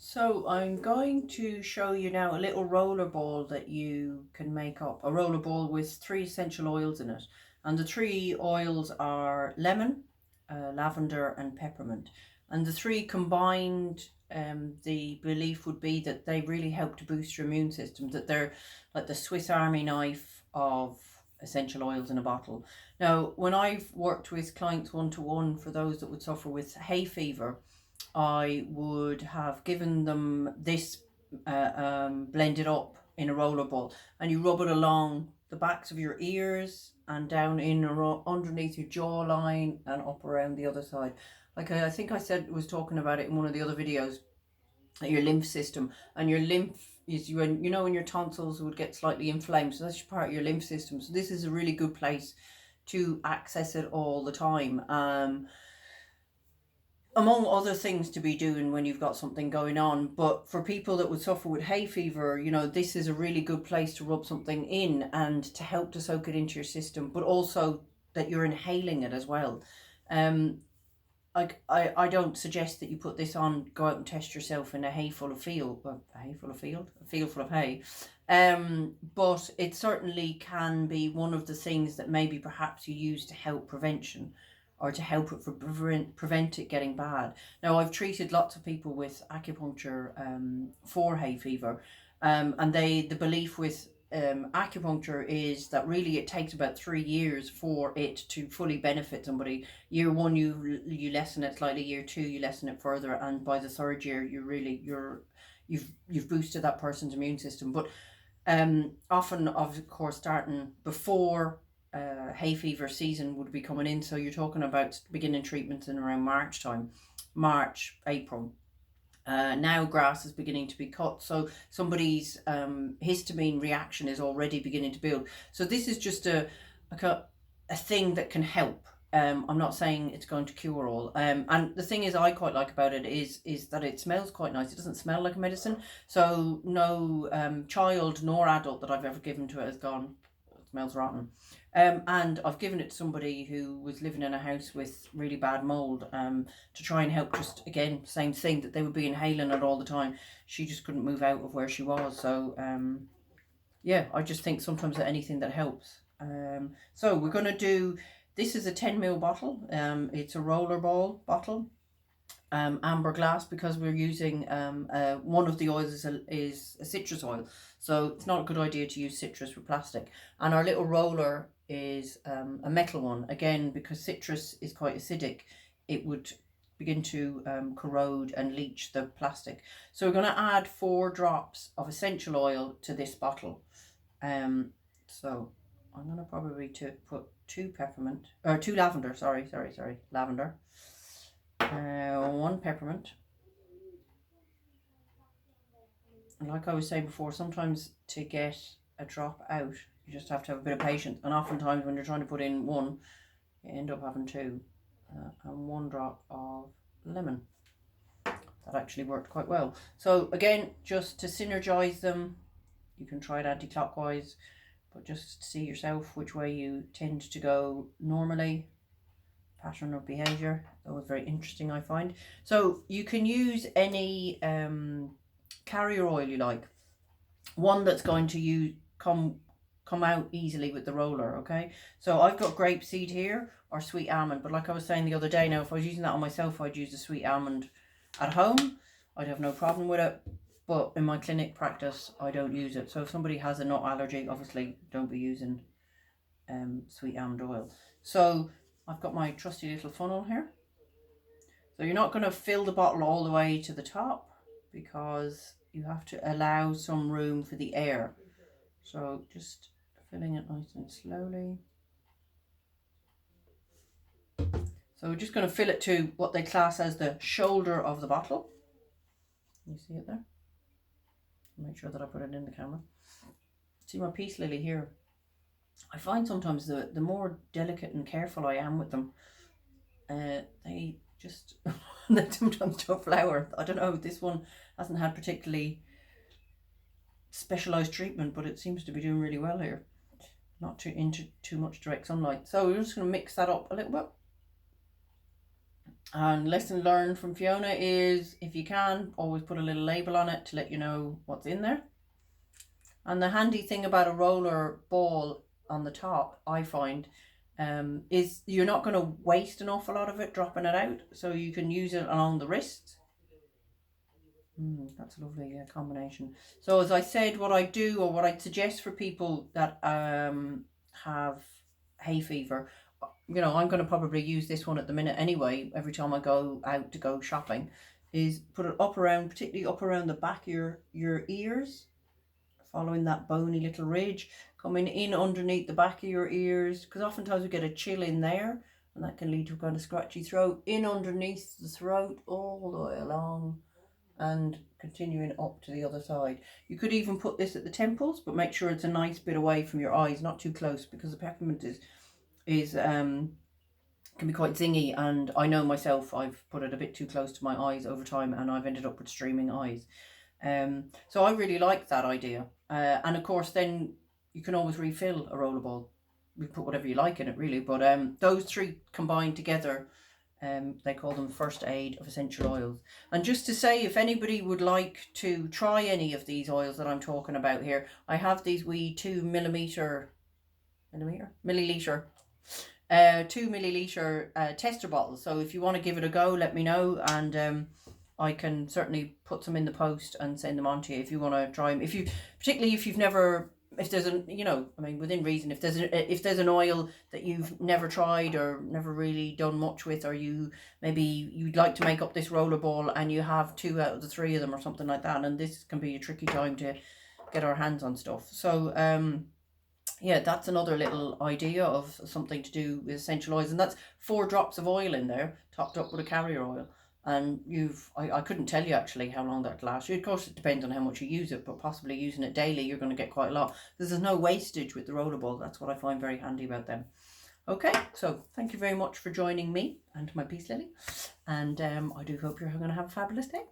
So I'm going to show you now a little roller ball that you can make up. A roller ball with 3 essential oils in it. And the 3 oils are lemon, lavender and peppermint. And the 3 combined, the belief would be that they really help to boost your immune system. That they're like the Swiss Army knife of essential oils in a bottle. Now, when I've worked with clients one-to-one for those that would suffer with hay fever, I would have given them this blended up in a roller ball, and you rub it along the backs of your ears and down in underneath your jawline and up around the other side. Like I think I said, was talking about it in one of the other videos, your lymph system. And your lymph is, when when your tonsils would get slightly inflamed, so that's part of your lymph system. So this is a really good place to access it all the time. Among other things to be doing when you've got something going on. But for people that would suffer with hay fever, this is a really good place to rub something in and to help to soak it into your system, but also that you're inhaling it as well. I don't suggest that you put this on, go out and test yourself in a field full of hay. But it certainly can be one of the things that maybe perhaps you use to help prevention, or to help it prevent it getting bad. Now, I've treated lots of people with acupuncture for hay fever, and the belief with acupuncture is that really it takes about 3 years for it to fully benefit somebody. Year 1 you lessen it slightly, year 2 you lessen it further, and by the 3rd year you've boosted that person's immune system. But often, of course, starting before hay fever season would be coming in. So you're talking about beginning treatments in around March, April. Now grass is beginning to be cut, so somebody's histamine reaction is already beginning to build. So this is just a thing that can help. I'm not saying it's going to cure all. And the thing is, I quite like about it is that it smells quite nice. It doesn't smell like medicine. So no child nor adult that I've ever given to it has gone, it smells rotten. And I've given it to somebody who was living in a house with really bad mold, to try and help. Just again, same thing, that they would be inhaling it all the time. She just couldn't move out of where she was. So yeah, I just think sometimes that anything that helps. So we're going to do, this is a 10 ml bottle. It's a roller ball bottle. Amber glass, because we're using one of the oils is a citrus oil, so it's not a good idea to use citrus with plastic. And our little roller is a metal one, again because citrus is quite acidic. It would begin to corrode and leach the plastic. So we're going to add 4 drops of essential oil to this bottle. So I'm going to probably put 2 peppermint, or 2 lavender, sorry, lavender. 1 peppermint. And like I was saying before, sometimes to get a drop out, you just have to have a bit of patience. And oftentimes when you're trying to put in 1, you end up having 2. And 1 drop of lemon. That actually worked quite well. So again, just to synergize them, you can try it anti-clockwise, but just see yourself which way you tend to go normally. Pattern of behavior, that was very interesting, I find. So you can use any carrier oil you like, one that's going to come out easily with the roller. Okay, so I've got grapeseed here, or sweet almond, but like I was saying the other day, now if I was using that on myself, I'd use the sweet almond at home. I'd have no problem with it, but in my clinic practice I don't use it. So if somebody has a nut allergy, obviously don't be using sweet almond oil. So I've got my trusty little funnel here. So you're not going to fill the bottle all the way to the top, because you have to allow some room for the air. So just filling it nice and slowly. So we're just going to fill it to what they class as the shoulder of the bottle. You see it there? Make sure that I put it in the camera. See my peace lily here? I find sometimes the more delicate and careful I am with them, they just they sometimes don't flower. I don't know, this one hasn't had particularly specialized treatment, but it seems to be doing really well here. Not into too much direct sunlight. So we're just going to mix that up a little bit. And lesson learned from Fiona is, if you can, always put a little label on it to let you know what's in there. And the handy thing about a roller ball on the top, I find, is you're not going to waste an awful lot of it dropping it out. So you can use it along the wrists. That's a lovely combination. So as I said, what I do, or what I'd suggest for people that have hay fever, you know, I'm going to probably use this one at the minute anyway, every time I go out to go shopping, is put it up around, particularly up around the back of your ears, following that bony little ridge, coming in underneath the back of your ears, because oftentimes we get a chill in there, and that can lead to a kind of scratchy throat, in underneath the throat, all the way along, and continuing up to the other side. You could even put this at the temples, but make sure it's a nice bit away from your eyes, not too close, because the peppermint is can be quite zingy, and I know myself, I've put it a bit too close to my eyes over time, and I've ended up with streaming eyes. So I really like that idea. And of course, then you can always refill a rollerball. You put whatever you like in it, really. But those three combined together, they call them first aid of essential oils. And just to say, if anybody would like to try any of these oils that I'm talking about here, I have these wee 2 milliliter 2 milliliter tester bottles. So if you want to give it a go, let me know, and I can certainly put some in the post and send them on to you if you want to try them. Particularly if you've never, if there's an, you know, I mean, within reason, if there's an oil that you've never tried or never really done much with, or you'd like to make up this rollerball and you have 2 out of the 3 of them or something like that, and this can be a tricky time to get our hands on stuff. So yeah, that's another little idea of something to do with essential oils, and that's 4 drops of oil in there, topped up with a carrier oil. And I couldn't tell you actually how long that lasts you. Of course, it depends on how much you use it, but possibly using it daily, you're going to get quite a lot, because there's no wastage with the rollerball. That's what I find very handy about them. Okay, so thank you very much for joining me and my Peace Lily, and I do hope you're going to have a fabulous day.